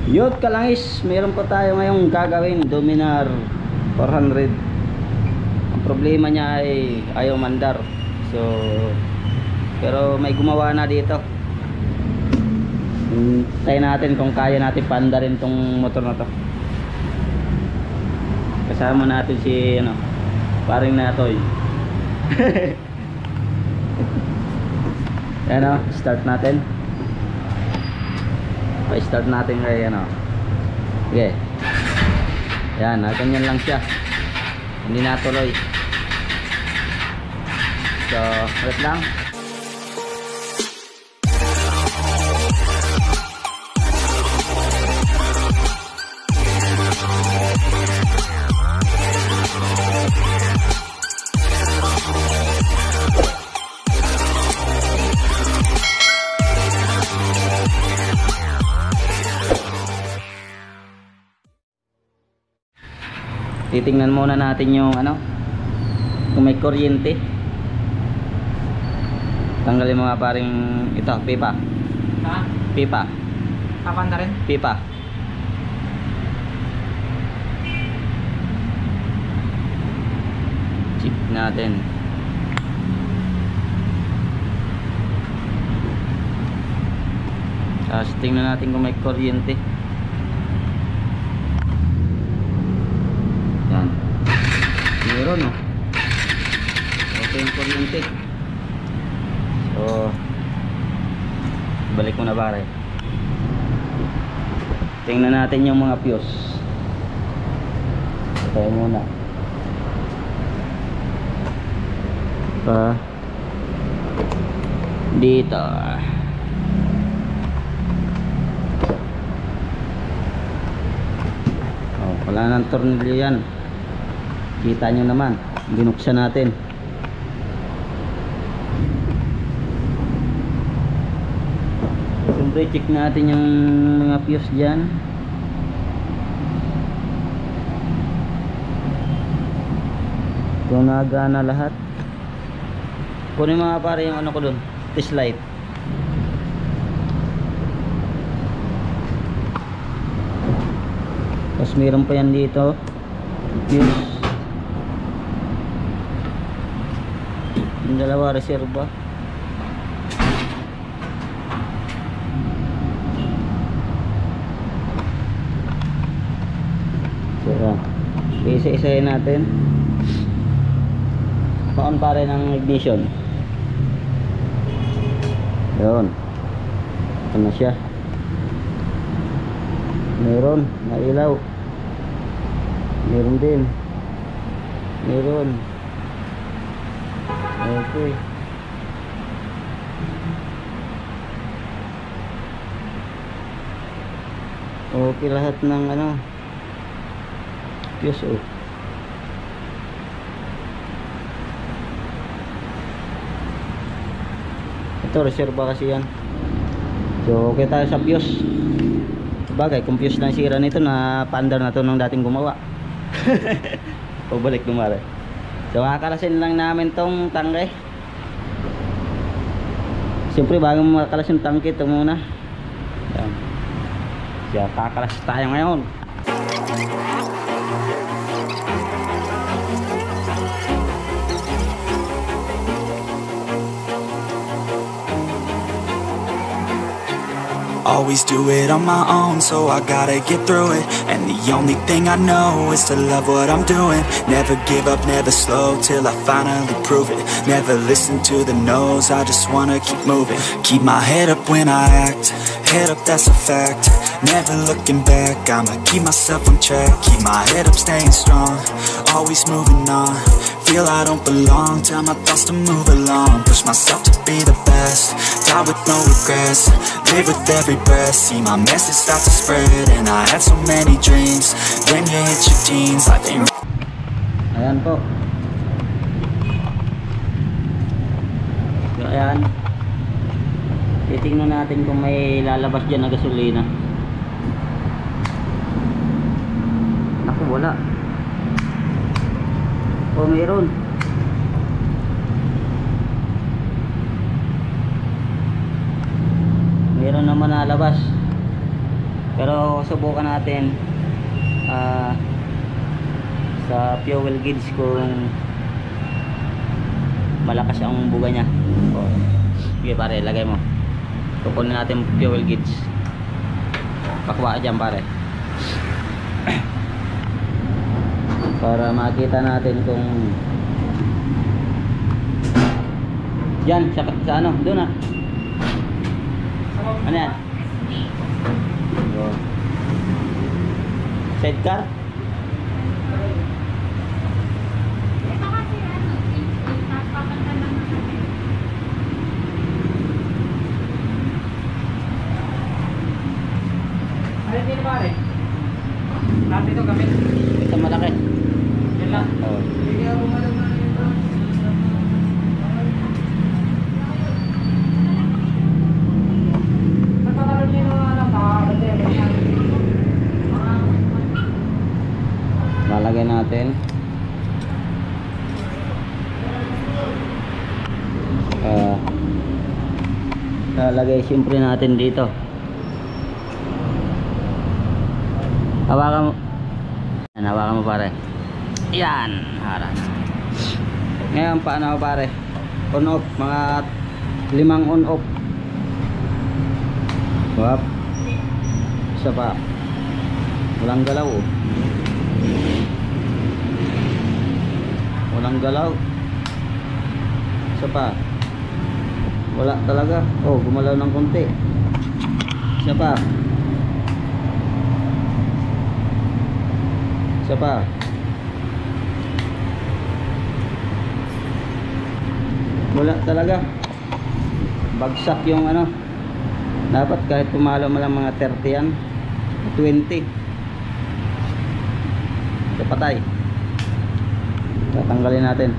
Yun kalangis, meron pa tayo ngayong gagawin Dominar 400. Ang problema niya ay ayaw mandar. So pero may gumawa na dito. Tayo natin kung kaya natin paandarin tong motor na to. Kasama natin si paring Natoy. Yan start natin. Pa-start natin kay sige. Yan, ganyan lang siya. Hindi natuloy. So, wait lang. Titingnan muna natin yung kung may kuryente. Tanggalin mga paring ito, pipa. Ha? Pipa. Kapanda rin? Pipa. Check natin. Tapos tingnan natin kung may kuryente. Yan. Meron okay yung kuryente. So balik mo na pare. Tingnan natin yung mga fuse. Tayo muna dito. Wala nang tornilyo yan. Kita nyo naman, binuksan natin. Siyempre check natin yung mga fuse dyan. Kung nagana lahat. Kunin mga pare yung ko dun, test light. Tapos meron pa yan dito fuse. Yung dalawa reserva. So isa-isahin natin. On pa rin ang ignition. Yun. Ito na siya. Meron nailaw. Meron din. Meron. Okay. Okay lahat ng fuse Ito reserva kasi yan. So okay tayo sa fuse. Bagay kung fuse lang sira nito na paandar na to ng dating gumawa. Pabalik dumare. So kakalasin lang namin tong tangke. Siyempre bago makakalas yung tangke ito muna. Yan. Kaya kakalas tayo ngayon. Always do it on my own, so I gotta get through it. And the only thing I know is to love what I'm doing. Never give up, never slow, till I finally prove it. Never listen to the no's, I just wanna keep moving. Keep my head up when I act, head up that's a fact. Never looking back, I'ma keep myself on track. Keep my head up, staying strong, always moving on. Feel I don't belong, tell my thoughts to move along. Push myself to be the best, die with no regrets. Live with every breath, see my message start to spread. And I had so many dreams, when you hit your teens, life ain't. Ayan po. So ayan. Titingnan natin kung may lalabas dyan na gasolina. Naku, wala. O meron. Meron naman nalabas. Pero subukan natin sa fuel gauge kung malakas ang buga niya. Sige pare, lagay mo. Kukunin natin fuel gauge. Pakuha dyan pare. Para makita natin kung dyan sa ano, doon na. Ano yan? Sidecar? Ito kasi ano, papunta lang na kami. Ayun din pare. Lahat ito gamit. Ito malaki. Yan lang. Oh. Sige ako malaman ito. Nagkakaroon niya ng ano pa. Lalagay natin. Lalagay siyempre natin dito. Hawakan mo. Yan, hawakan mo pare. Yan, harap. Ngayon paano pare? On off, mga 5 on off. Wap. Isa pa. Walang galaw oh. Walang galaw. Isa pa. Wala talaga. Oh, gumalaw ng konti. Isa pa. Isa pa. Wala talaga. Bagsak yung ano. Dapat kahit pumalo mo lang mga 30 yan, 20. So patay. Tatanggalin natin.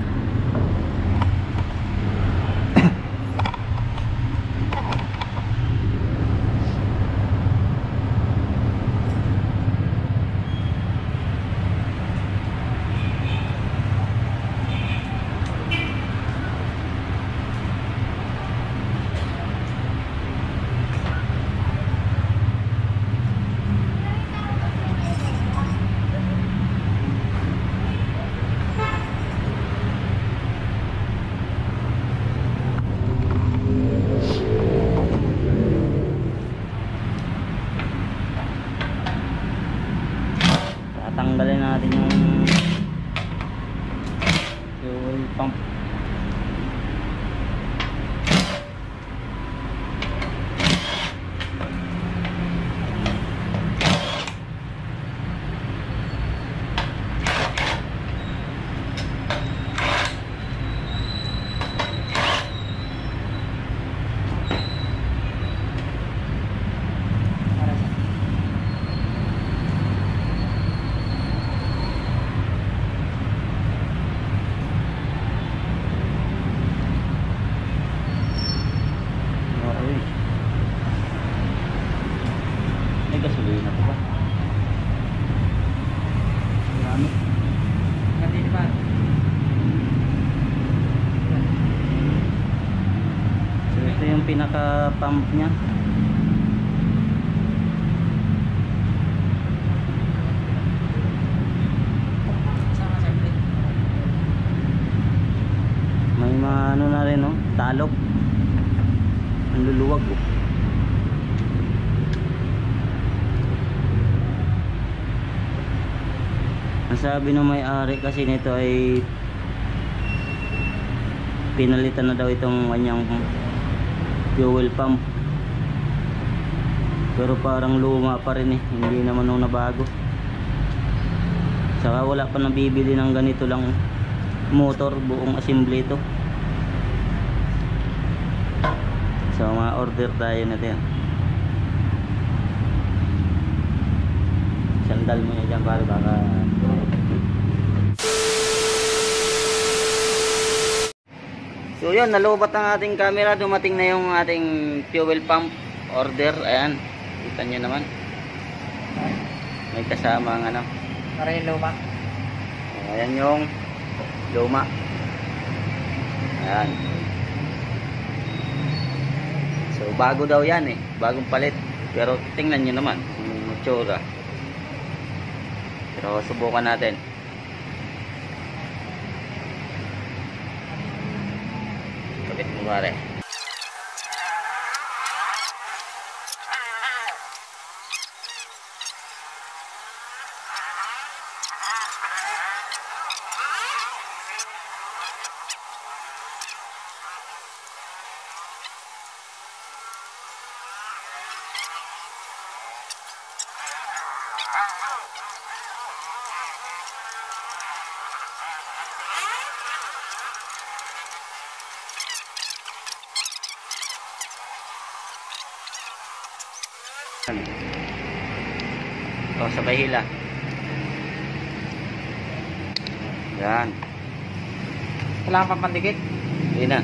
Tanggalin natin yung fuel pump. May gasolina pa ba? Marami. Ganti pa. So ito yung pinaka pump nya. Sama siyempre. May mga ano na rin, no? Talok. Ang luluwag oh. Ang sabi ng may-ari kasi nito ay pinalitan na daw itong kanyang fuel pump. Pero parang luma pa rin eh. Hindi naman nung nabago. Saka wala pa nabibili ng ganito lang motor, buong assembly ito. So ma-order tayo natin. Sandal mo yan dyan para baka so yun, nalubat ang ating camera. Dumating na yung ating fuel pump order. Ayan, kita nyo naman. May kasama ang ano. Para yung luma. Ayan yung luma. Ayan. So bago daw yan eh, bagong palit. Pero tingnan nyo naman, itsura. Pero subukan natin. Kapit mo pare. O, sabay hila. Yan. Kailangan pa pandikit. Hindi na.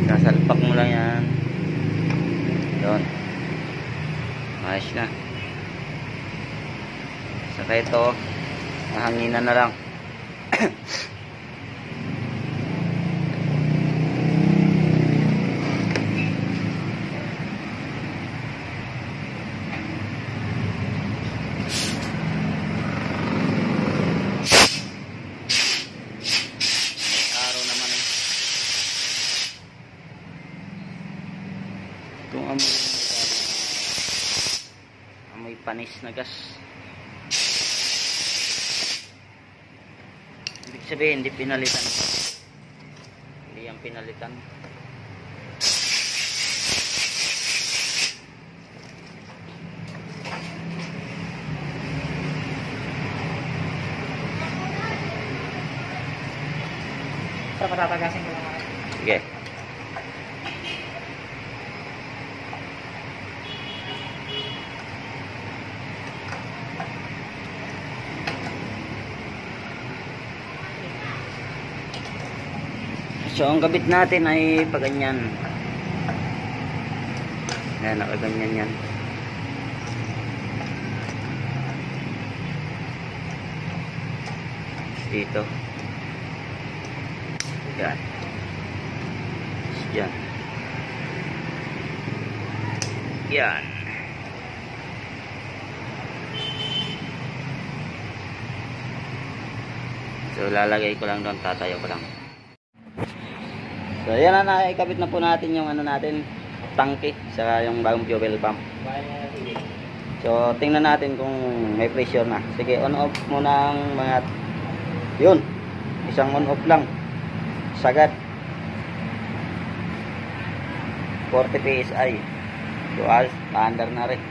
Sasalpak mo lang yan. Doon. Ayos na. Saka ito, mahanginan na lang. Itong amoy panis na gas. Ibig sabihin hindi pinalitan. Hindi yan pinalitan. Para patatagasin ko lang. Sige. So, ang kabit natin ay paganyan. Ayan, nakaganyan yan. Dito. Yan. Yan. Yan. So, lalagay ko lang doon, tatayo ko lang. So, yan na, nakikabit na po natin yung ano natin, tangke, saka yung bagong fuel pump. So, tingnan natin kung may pressure na. Sige, on-off muna ang mga, yun, isang on-off lang, sagad. 40 PSI. So, under na rin.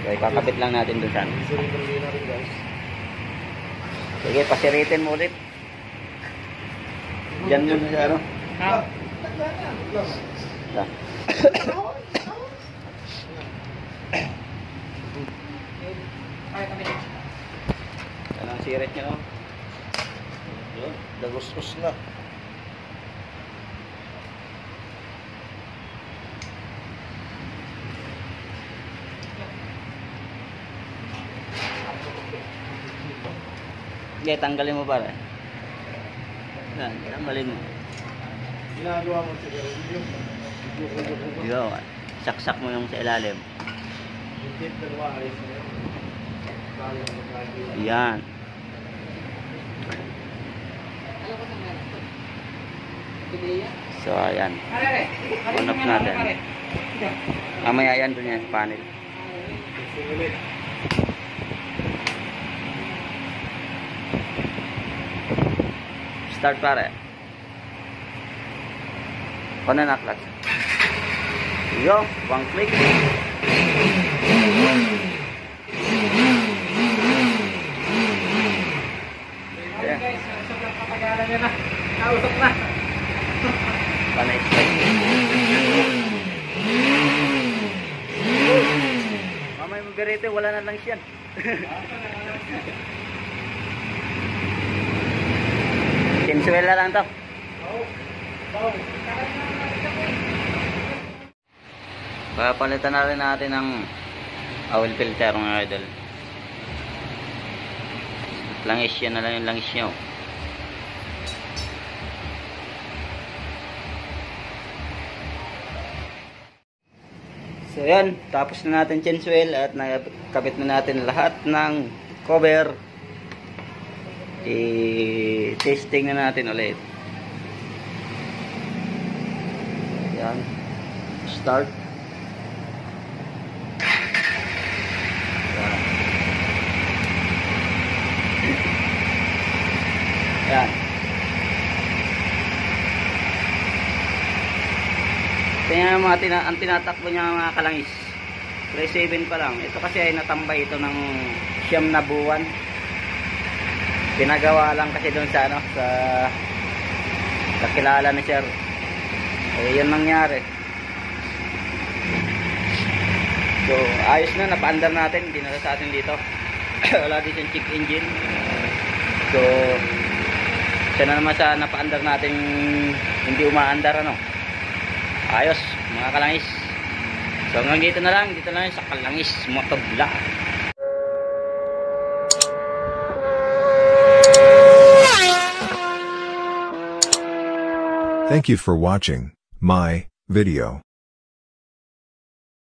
So, ikakabit lang natin doon saan. Sige, pasiritin mo ulit. Diyan muna siya, ano? Ha? Ay, kami. Yan ang sirit niya, no? Yun, dagos-us na. Sige, tanggalin mo pare. Yan, tanggalin mo. Ginagawa mo sa video. Yo, saksak mo yung sa ilalim. Tip na naman, ayos na yun. Yan. So, ayan. On off natin. Mamaya yan dun yan sa panel. Start pare. Kona na clutch. Yo, one click. Okay guys, sobrang kapagalan nyo na. Nausok na. Panay start. Mamay mo garete, wala na lang siyan. Tinsuela lang to. Papalitan na rin natin ng oil filter mga idol. Langis yan na lang yung langis nyo. So yan, tapos na natin change oil at nakabit na natin lahat ng cover. I-testing na natin ulit. Yan. Start. Yan. Yan. Kaya mga ang tinatakbo niya mga kalangis. 3.7 pa lang. Ito kasi ay natambay ito ng 9 na buwan. Pinagawa lang kasi doon sa sa kakilala ni Sir. Eh yan nangyari. So ayos na, napaandar natin, dinala sa atin dito. Wala din siyang check engine. So siya na naman sa napaandar natin, hindi umaandar ano. Ayos mga kalangis. So hanggang dito na lang sa Kalangis Motovlog. Thank you for watching my video.